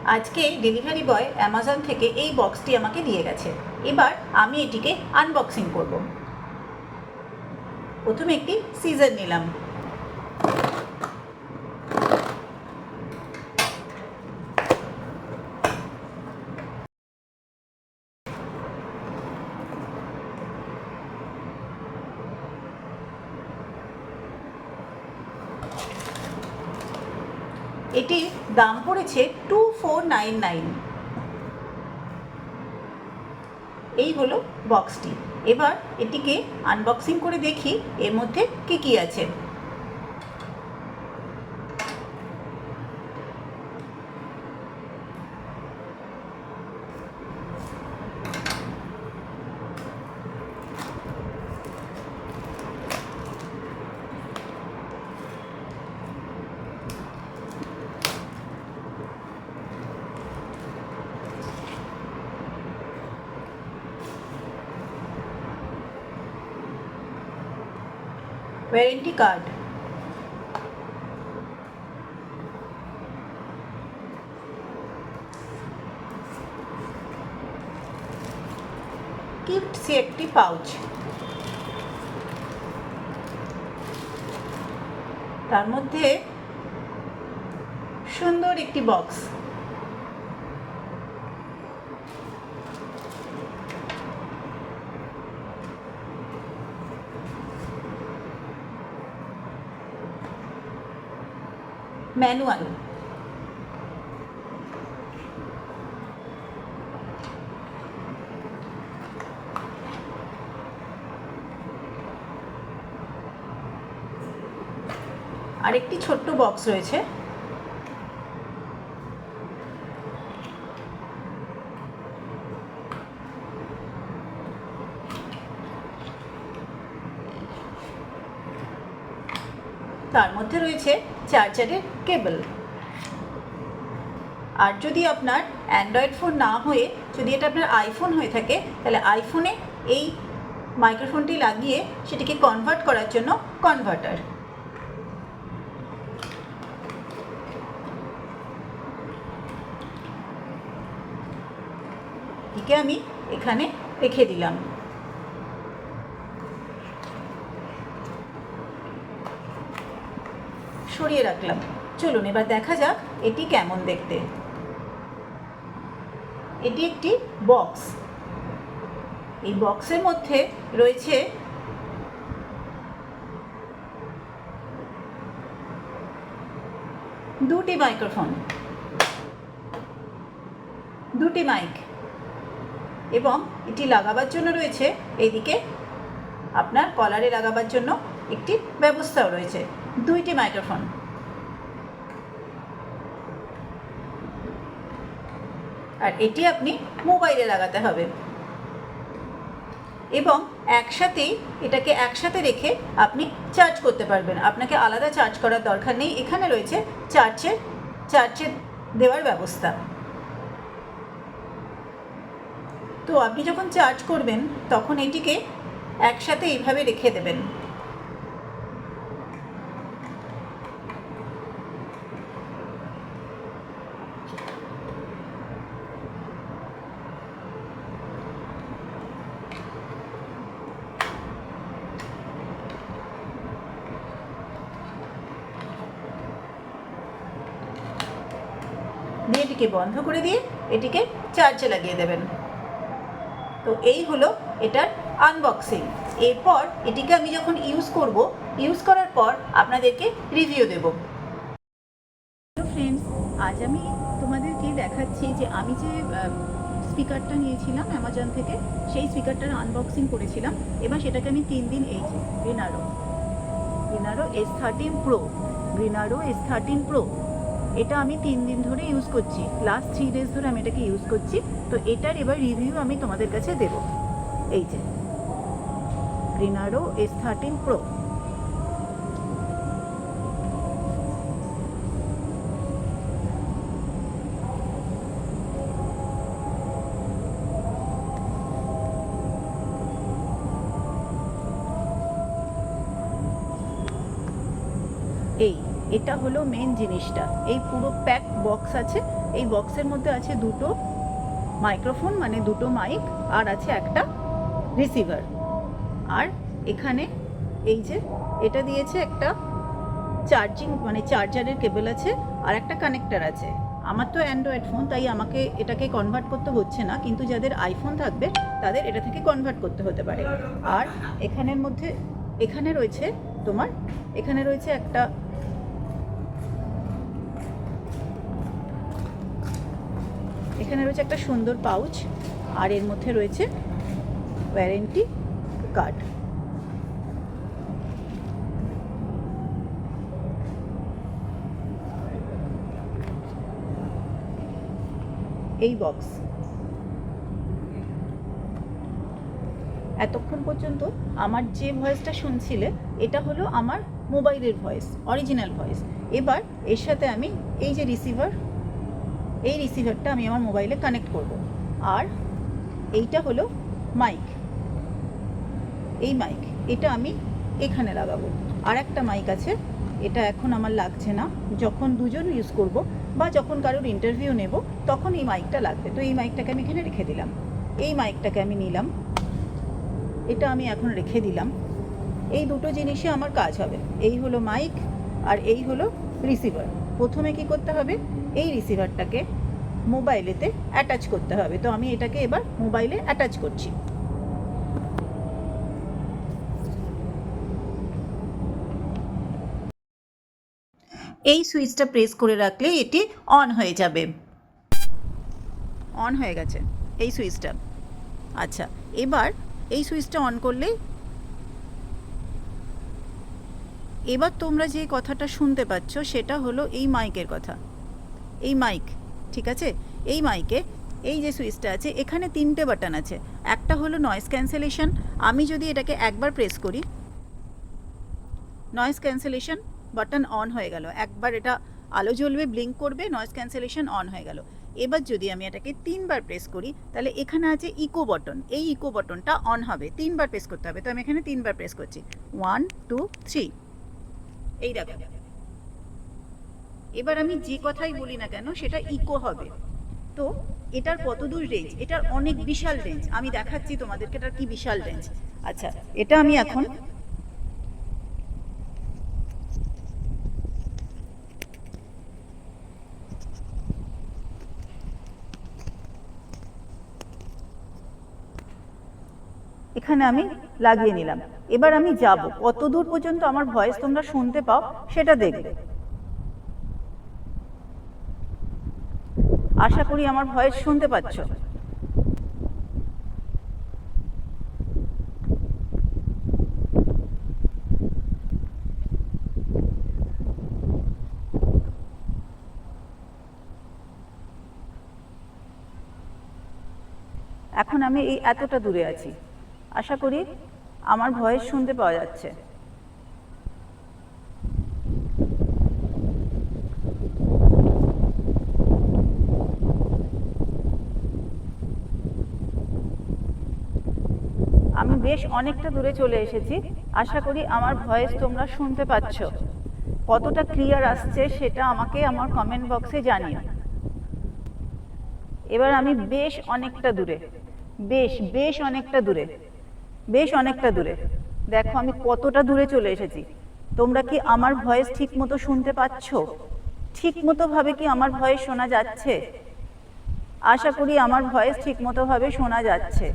আজকে delivery boy Amazon থেকে এই বক্সটি আমাকে দিয়ে গেছে। এবার আমি এটিকে আনবক্সিং করব। প্রথমে একটি সিজার নিলাম। এটির দাম পড়েছে 2499। এই হলো বক্সটি। এবার এটিকে আনবক্সিং করে দেখি এর মধ্যে কি কি আছে। ওয়ারেন্টি কার্ড, গিফট একটি পাউচ, তার মধ্যে সুন্দর একটি বক্স, ম্যানুয়াল, আরেকটি ছোট্ট বক্স রয়েছে। তার মধ্যে রয়েছে চার্জারের কেবল। আর যদি আপনার অ্যান্ড্রয়েড ফোন না হয়ে যদি এটা আপনার আইফোন হয়ে থাকে, তাহলে আইফোনে এই মাইক্রোফোনটি লাগিয়ে সেটিকে কনভার্ট করার জন্য কনভার্টার। এটিকে আমি এখানে রেখে দিলাম। সরিয়ে রাখলাম। চলুন এবার দেখা যাক এটি কেমন দেখতে। এটি একটি বক্স। এই বক্সের মধ্যে রয়েছে দুটি মাইক্রোফোন, দুটি মাইক, এবং এটি লাগাবার জন্য রয়েছে এইদিকে আপনার কলারে লাগাবার জন্য একটি ব্যবস্থাও রয়েছে। দুইটি মাইক্রোফোন। আর এটি আপনি মোবাইলে লাগাতে হবে এবং এটাকে একসাথে রেখে আপনি চার্জ করতে পারবেন। আপনাকে আলাদা চার্জ করার দরকার নেই। এখানে রয়েছে চার্জের দেওয়ার ব্যবস্থা। তো আপনি যখন চার্জ করবেন তখন এটিকে একসাথে এইভাবে রেখে দেবেন। দিয়ে এটিকে বন্ধ করে দিয়ে এটিকে চার্জে লাগিয়ে দেবেন। তো এই হলো এটার আনবক্সিং। এরপর এটিকে আমি যখন ইউজ করার পর আপনাদেরকে রিভিউ দেব। হ্যালো ফ্রেন্ডস, আজ আমি তোমাদেরকে দেখাচ্ছি যে আমি যে স্পিকারটা নিয়েছিলাম অ্যামাজন থেকে, সেই স্পিকারটার আনবক্সিং করেছিলাম। এবার সেটাকে আমি 3 দিন এই যে গ্রিনারো S13 Pro, এটা আমি 3 দিন ধরে ইউজ করছি। লাস্ট 3 ডেজ ধরে আমি এটাকে ইউজ করছি। তো এটার এবার রিভিউ আমি তোমাদের কাছে দেব। এই যে গ্রিনারো S13 Pro। এটা হলো মেন জিনিসটা। এই পুরো প্যাক বক্স আছে, এই বক্সের মধ্যে আছে দুটো মাইক্রোফোন মানে দুটো মাইক, আর আছে একটা রিসিভার। আর এখানে এই যে এটা দিয়েছে একটা চার্জিং মানে চার্জারের কেবল আছে, আর একটা কানেক্টার আছে। আমার তো অ্যান্ড্রয়েড ফোন, তাই আমাকে এটাকে কনভার্ট করতে হচ্ছে না, কিন্তু যাদের আইফোন থাকবে তাদের এটা থেকে কনভার্ট করতে হতে পারে। আর এখানের মধ্যে এখানে রয়েছে তোমার এখানে রয়েছে একটা সুন্দর পাউচ, আর এর মধ্যে রয়েছে ওয়ারেন্টি কার্ড। এই বক্স এতক্ষণ পর্যন্ত আমার যে ভয়েসটা শুনছিলে এটা হলো আমার মোবাইলের ভয়েস, অরিজিনাল ভয়েস। এবার এর সাথে আমি এই যে এই রিসিভারটা আমি আমার মোবাইলে কানেক্ট করব। আর এইটা হলো মাইক, এই মাইক এটা আমি এখানে লাগাবো। আর একটা মাইক আছে, এটা এখন আমার লাগছে না, যখন দুজন ইউজ করব বা যখন কারোর ইন্টারভিউ নেব তখন এই মাইকটা লাগবে। তো এই মাইকটাকে আমি এখানে রেখে দিলাম। এই মাইকটাকে আমি নিলাম, এটা আমি এখন রেখে দিলাম। এই দুটো জিনিসে আমার কাজ হবে। এই হলো মাইক আর এই হলো রিসিভার। প্রথমে কি করতে হবে, এই রিসিভারটাকে মোবাইলেতে অ্যাটাচ করতে হবে। তো আমি এটাকে এবার মোবাইলে অ্যাটাচ করছি। এই সুইচটা প্রেস করে রাখলে এটি অন হয়ে যাবে। অন হয়ে গেছে এই সুইচটা। আচ্ছা, এবার এই সুইচটা অন করলে এবার তোমরা যে কথাটা শুনতে পাচ্ছ সেটা হলো এই মাইকের কথা। এই মাইক, ঠিক আছে? এই মাইকে এই যে সুইচটা আছে এখানে তিনটে বাটন আছে। একটা হলো নয়েজ ক্যান্সেলেশন, আমি যদি এটাকে একবার প্রেস করি নয়েজ ক্যান্সেলেশন বাটন অন হয়ে গেল। একবার এটা আলো জ্বলবে, ব্লিঙ্ক করবে, নয়েজ ক্যান্সেলেশন অন হয়ে গেল। এবার যদি আমি এটাকে তিনবার প্রেস করি তাহলে এখানে আছে ইকো বাটন, এই ইকো বাটনটা অন হবে, তিনবার প্রেস করতে হবে। তো আমি এখানে তিনবার প্রেস করছি, 1 2 3। এই দেখো, এবার আমি যে কথাই বলি না কেন সেটা ইকো হবে। তো এটার কতদূর রেঞ্জ, এটার অনেক বিশাল রেঞ্জ, আমি দেখাচ্ছি তোমাদেরকে এটার কি বিশাল রেঞ্জ। আচ্ছা, এটা আমি এখন এখানে আমি লাগিয়ে নিলাম। এবার আমি যাব, কতদূর পর্যন্ত আমার ভয়েস তোমরা শুনতে পাও সেটা দেখবে। আশা করি আমার ভয়েস শুনতে পাচ্ছ। এখন আমি এই এতটা দূরে আছি, আশা করি আমার ভয়েস শুনতে পাওয়া যাচ্ছে। আমি বেশ অনেকটা দূরে চলে এসেছি, আশা করি আমার ভয়েস তোমরা শুনতে পাচ্ছ। কতটা ক্লিয়ার আসছে সেটা আমাকে আমার কমেন্ট বক্সে জানিও। এবার আমি বেশ অনেকটা দূরে, বেশ অনেকটা দূরে দেখো আমি কতটা দূরে চলে এসেছি। তোমরা কি আমার ভয়েস ঠিক মতো শুনতে পাচ্ছ? ঠিক মতো ভাবে কি আমার ভয়েস শোনা যাচ্ছে? আশা করি আমার ভয়েস ঠিক মতো ভাবে শোনা যাচ্ছে।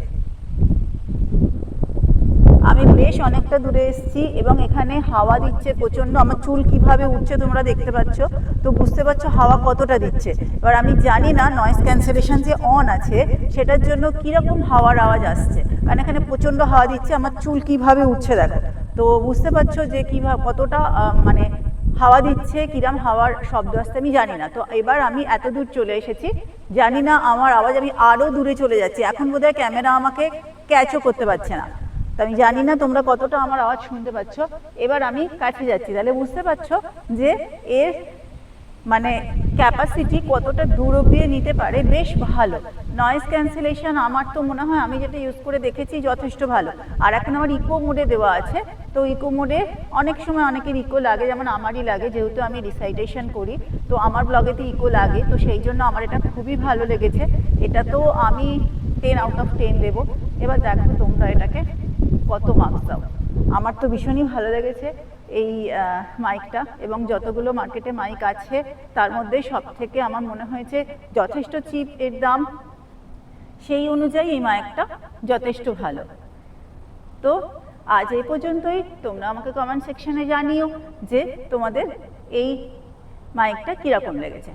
আমি বেশ অনেকটা দূরে এসেছি এবং এখানে হাওয়া দিচ্ছে প্রচন্ড। আমার চুল কিভাবে উঠছে তোমরা দেখতে পাচ্ছ, তো বুঝতে পারছো হাওয়া কতটা দিচ্ছে। এবার আমি জানি না নয়েজ ক্যান্সেলেশন যে অন আছে সেটার জন্য কিরকম হাওয়ার আওয়াজ আসছে, কারণ এখানে প্রচন্ড হাওয়া দিচ্ছে। আমার চুল কিভাবে উঠছে দেখো, তো বুঝতে পারছো যে কিভাবে কতটা মানে হাওয়া দিচ্ছে, কিরম হাওয়ার শব্দ আসছে আমি জানি না। তো এবার আমি এত দূর চলে এসেছি, জানি না আমার আওয়াজ, আমি আরো দূরে চলে যাচ্ছি। এখন বোধহয় ক্যামেরা আমাকে ক্যাচও করতে পারছে না, তো আমি জানি না তোমরা কতটা আমার আওয়াজ শুনতে পাচ্ছ। এবার আমি কাছে যাচ্ছি, তাহলে বুঝতে পারছো যে এর মানে ক্যাপাসিটি কতটা দূর অব্দি নিতে পারে, বেশ ভালো। নয়েজ ক্যান্সেলেশন আমার তো মনে হয়, আমি যেটা ইউজ করে দেখেছি, যথেষ্ট ভালো। আর এখন আমার ইকো মোডে দেওয়া আছে, তো ইকো মোডে অনেক সময় অনেকের ইকো লাগে, যেমন আমারই লাগে, যেহেতু আমি রিসাইটেশন করি, তো আমার ব্লগেতে ইকো লাগে, তো সেই জন্য আমার এটা খুবই ভালো লেগেছে। এটা তো আমি 10/10 দেবো। এবার দেখো তোমরা এটাকে কত মার্কস দাও। আমার তো ভীষণই ভালো লেগেছে এই মাইকটা, এবং যতগুলো মার্কেটে মাইক আছে তার মধ্যে সব থেকে আমার মনে হয়েছে যথেষ্ট চিপ এর দাম, সেই অনুযায়ী এই মাইকটা যথেষ্ট ভালো। তো আজ এই পর্যন্তই। তোমরা আমাকে কমেন্ট সেকশনে জানিও যে তোমাদের এই মাইকটা কীরকম লেগেছে।